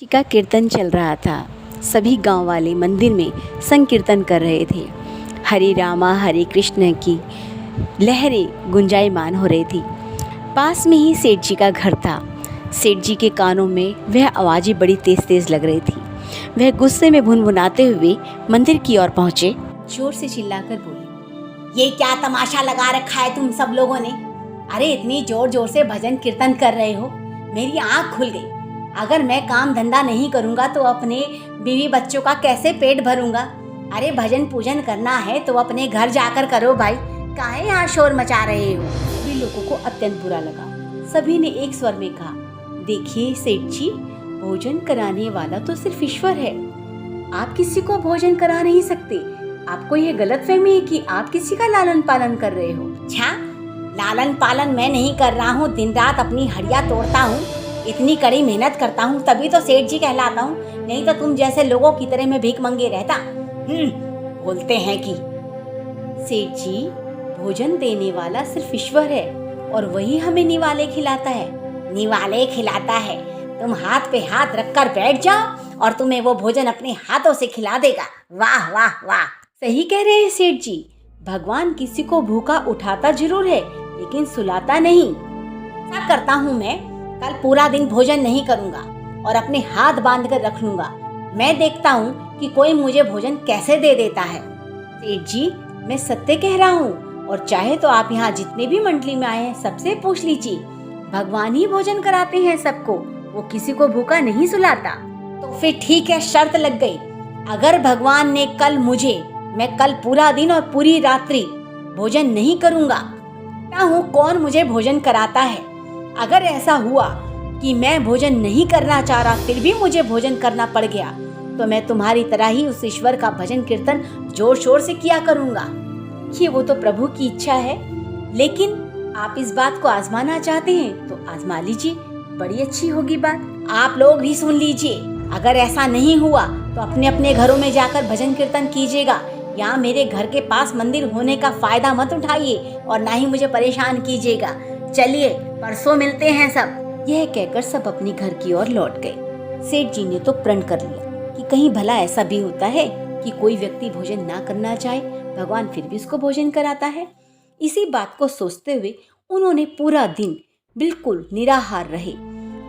जी का कीर्तन चल रहा था। सभी गांव वाले मंदिर में संकीर्तन कर रहे थे। हरे रामा हरे कृष्ण की लहरें गुंजायमान हो रही थी। पास में ही सेठ जी का घर था। सेठ जी के कानों में वह आवाज़ें बड़ी तेज़ तेज़ लग रही थी। वह गुस्से में भुनभुनाते हुए मंदिर की ओर पहुँचे। जोर से चिल्लाकर बोले, ये क्या तमाशा लगा रखा है तुम सब लोगों ने? अरे इतनी जोर जोर से भजन कीर्तन कर रहे हो, मेरी आँख खुल गई। अगर मैं काम धंधा नहीं करूँगा तो अपने बीवी बच्चों का कैसे पेट भरूँगा? अरे भजन पूजन करना है तो अपने घर जाकर करो भाई, काहे यहाँ शोर मचा रहे हो? सभी लोगों को अत्यंत बुरा लगा। सभी ने एक स्वर में कहा, देखिए सेठ जी, भोजन कराने वाला तो सिर्फ ईश्वर है। आप किसी को भोजन करा नहीं सकते। आपको यह गलतफहमी है कि आप किसी का लालन पालन कर रहे हो। अच्छा, लालन पालन मैं नहीं कर रहा हूँ, दिन रात अपनी हड्डियाँ तोड़ता हूँ, इतनी कड़ी मेहनत करता हूँ, तभी तो सेठ जी कहलाता हूँ। नहीं तो तुम जैसे लोगों की तरह मैं भीख मंगे रहता। बोलते हैं कि सेठ जी, भोजन देने वाला सिर्फ ईश्वर है और वही हमें निवाले खिलाता है। निवाले खिलाता है? तुम हाथ पे हाथ रखकर बैठ जाओ और तुम्हें वो भोजन अपने हाथों से खिला देगा। वाह वाह वाह! सही कह रहे हैं सेठ जी। भगवान किसी को भूखा उठाता जरूर है, लेकिन सुलाता नहीं। क्या करता हूँ मैं? कल पूरा दिन भोजन नहीं करूँगा और अपने हाथ बांध कर रख लूँगा। मैं देखता हूँ कि कोई मुझे भोजन कैसे दे देता है। सेठ जी, मैं सत्य कह रहा हूँ, और चाहे तो आप यहाँ जितने भी मंडली में आए हैं सबसे पूछ लीजिए। भगवान ही भोजन कराते हैं सबको, वो किसी को भूखा नहीं सुलाता। तो फिर ठीक है, शर्त लग गई। अगर भगवान ने मैं कल पूरा दिन और पूरी रात्रि भोजन नहीं करूँगा, क्या हूँ कौन मुझे भोजन कराता है? अगर ऐसा हुआ कि मैं भोजन नहीं करना चाह रहा फिर भी मुझे भोजन करना पड़ गया, तो मैं तुम्हारी तरह ही उस ईश्वर का भजन कीर्तन जोर शोर से किया करूँगा। ये वो तो प्रभु की इच्छा है, लेकिन आप इस बात को आजमाना चाहते हैं तो आजमा लीजिए, बड़ी अच्छी होगी बात। आप लोग भी सुन लीजिए, अगर ऐसा नहीं हुआ तो अपने अपने घरों में जाकर भजन कीर्तन कीजिएगा। यहाँ मेरे घर के पास मंदिर होने का फायदा मत उठाइए और ना ही मुझे परेशान कीजिएगा। चलिए, परसों मिलते हैं सब। यह कहकर सब अपने घर की ओर लौट गए। सेठ जी ने तो प्रण कर लिया कि कहीं भला ऐसा भी होता है कि कोई व्यक्ति भोजन ना करना चाहे, भगवान फिर भी उसको भोजन कराता है। इसी बात को सोचते हुए उन्होंने पूरा दिन बिल्कुल निराहार रहे।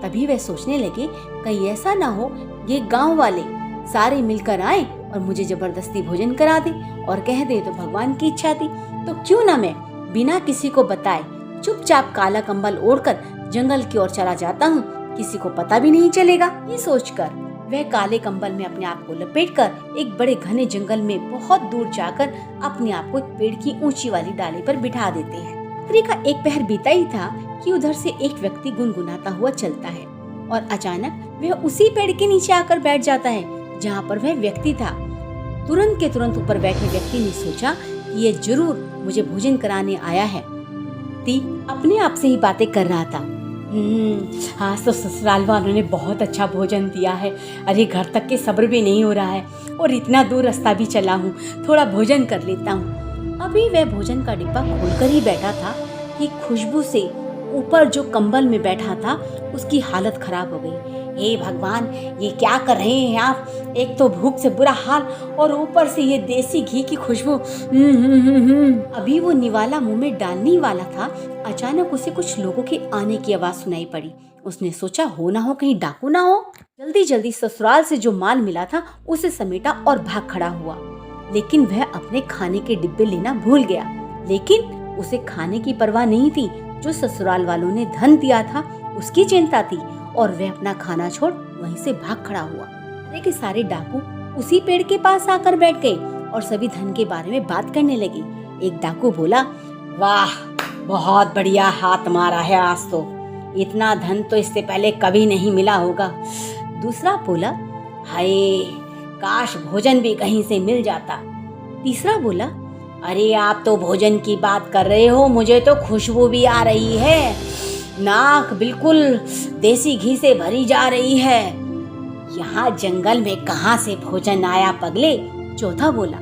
तभी वे सोचने लगे, कहीं ऐसा ना हो ये गांव वाले सारे मिलकर आए और मुझे जबरदस्ती भोजन करा दे और कह दे तो भगवान की इच्छा थी। तो क्यों ना मैं बिना किसी को बताए चुपचाप काला कंबल ओढ़कर जंगल की ओर चला जाता हूँ, किसी को पता भी नहीं चलेगा। ये सोचकर वह काले कंबल में अपने आप को लपेटकर एक बड़े घने जंगल में बहुत दूर जाकर अपने आप को एक पेड़ की ऊंची वाली डाली पर बिठा देते हैं। रात्रि का एक पहर बीता ही था कि उधर से एक व्यक्ति गुनगुनाता हुआ चलता है और अचानक वह उसी पेड़ के नीचे आकर बैठ जाता है जहाँ पर वह व्यक्ति था। तुरंत के तुरंत ऊपर बैठे व्यक्ति ने सोचा कि ये जरूर मुझे भोजन कराने आया है। ती अपने आप से ही बातें कर रहा था। आज तो ससुराल वालों ने बहुत अच्छा भोजन दिया है। अरे घर तक के सब्र भी नहीं हो रहा है और इतना दूर रास्ता भी चला हूँ, थोड़ा भोजन कर लेता हूँ। अभी वह भोजन का डिब्बा खोलकर ही बैठा था कि खुशबू से ऊपर जो कंबल में बैठा था उसकी हालत खराब हो गई। हे भगवान, ये क्या कर रहे हैं आप? एक तो भूख से बुरा हाल और ऊपर से ये देसी घी की खुशबू। अभी वो निवाला मुंह में डालने वाला था, अचानक उसे कुछ लोगों के आने की आवाज सुनाई पड़ी। उसने सोचा हो ना हो कहीं डाकू ना हो। जल्दी जल्दी ससुराल से जो माल मिला था उसे समेटा और भाग खड़ा हुआ। लेकिन वह अपने खाने के डिब्बे लेना भूल गया। लेकिन उसे खाने की परवाह नहीं थी, जो ससुराल वालों ने धन दिया था उसकी चिंता थी, और वह अपना खाना छोड़ वहीं से भाग खड़ा हुआ। सारे के सारे डाकू उसी पेड़ के पास आकर बैठ गए और सभी धन के बारे में बात करने लगे। एक डाकू बोला, वाह, बहुत बढ़िया हाथ मारा है आज तो, इतना धन तो इससे पहले कभी नहीं मिला होगा। दूसरा बोला, हाय, काश भोजन भी कहीं से मिल जाता। तीसरा बोला, अरे आप तो भोजन की बात कर रहे हो, मुझे तो खुशबू भी आ रही है, नाक बिल्कुल देसी घी से भरी जा रही है। यहाँ जंगल में कहाँ से भोजन आया पगले? चौथा बोला।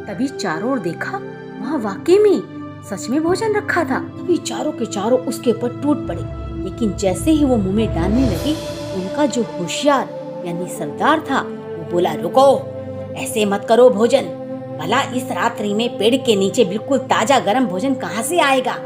तभी चारों ओर देखा, वहाँ वाकई में सच में भोजन रखा था। तभी चारों के चारों उसके ऊपर टूट पड़े, लेकिन जैसे ही वो मुंह में डालने लगे, उनका जो होशियार यानी सरदार था, वो बोला रुको, ऐसे मत करो भोजन। भला इस रात्रि में पेड़ के नीचे बिल्कुल ताजा गर्म भोजन कहाँ से आएगा?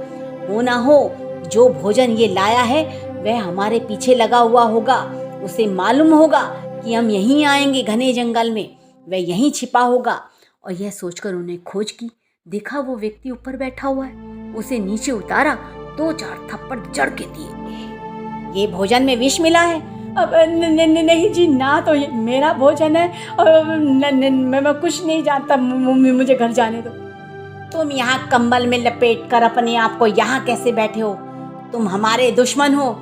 हो ना हो जो भोजन ये लाया है वह हमारे पीछे लगा हुआ होगा। उसे मालूम होगा कि हम यहीं आएंगे घने जंगल में, वह यहीं छिपा होगा। और यह सोचकर उन्हें खोज की, देखा वो व्यक्ति ऊपर बैठा हुआ है। उसे नीचे उतारा, 2-4 थप्पड़ जड़ के दिए। ये भोजन में विष मिला है। अब नहीं जी ना, तो ये मेरा भोजन है और मैं कुछ नहीं जानता, मुझे घर जाने दो। तुम यहाँ कंबल में लपेट कर अपने आप को यहाँ कैसे बैठे हो? तुम हमारे दुश्मन हो।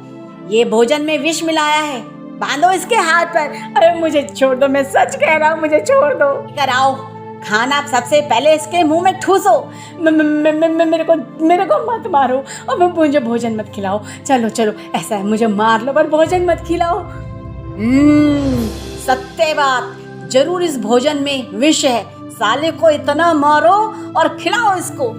ये भोजन में विष मिलाया है, बांधो इसके हाथ पर। अरे मुझे छोड़ दो, मैं सच कह रहा हूँ, मुझे छोड़ दो। कराओ खाना सबसे पहले इसके मुंह में ठूसो। मेरे को मत मारो और मुझे भोजन मत खिलाओ। चलो चलो, ऐसा है मुझे मार लो पर भोजन मत खिलाओ। सत्य बात, जरूर इस भोजन में विष है। साले को इतना मारो और खिलाओ इसको।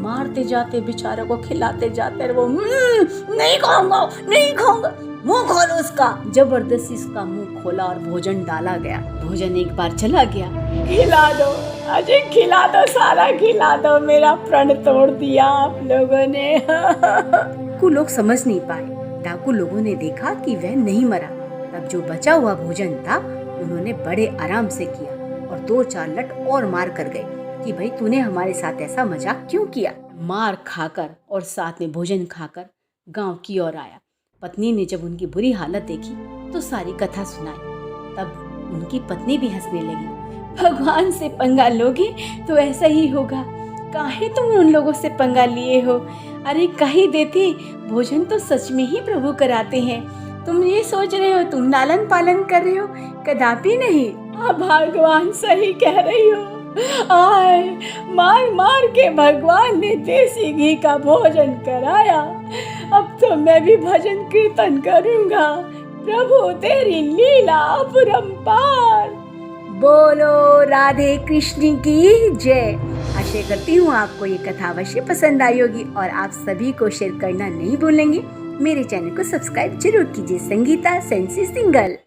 मारते जाते बेचारे को, खिलाते जाते वो नहीं खाऊंगा, नहीं खाऊंगा। मुंह खोलो उसका। जबरदस्ती इसका मुंह खोला और भोजन डाला गया। भोजन एक बार चला गया। खिला दो अजय, खिला दो, सारा खिला दो। मेरा प्रण तोड़ दिया आप लोगों ने। डाकू लोग समझ नहीं पाए। डाकू लोगों ने देखा कि वह नहीं मरा। तब जो बचा हुआ भोजन था उन्होंने बड़े आराम से किया और 2-4 लट और मार कर गए कि भाई तूने हमारे साथ ऐसा मजाक क्यों किया। मार खाकर और साथ में भोजन खाकर गांव की ओर आया। पत्नी ने जब उनकी बुरी हालत देखी तो सारी कथा सुनाई। तब उनकी पत्नी भी हंसने लगी। भगवान से पंगा लोगे तो ऐसा ही होगा। काहे तुम उन लोगों से पंगा लिए हो? अरे कहीं देते, भोजन तो सच में ही प्रभु कराते हैं। तुम ये सोच रहे हो तुम लालन पालन कर रहे हो? कदापि नहीं। भगवान सही कह रही हो। आए मार मार के भगवान ने देसी घी का भोजन कराया। अब तो मैं भी भजन कीर्तन करूंगा। प्रभु तेरी लीला अपरंपार। बोलो राधे कृष्ण की जय। आशा करती हूँ आपको ये कथा अवश्य पसंद आई होगी और आप सभी को शेयर करना नहीं भूलेंगे। मेरे चैनल को सब्सक्राइब जरूर कीजिए। Sangeeta sensi single.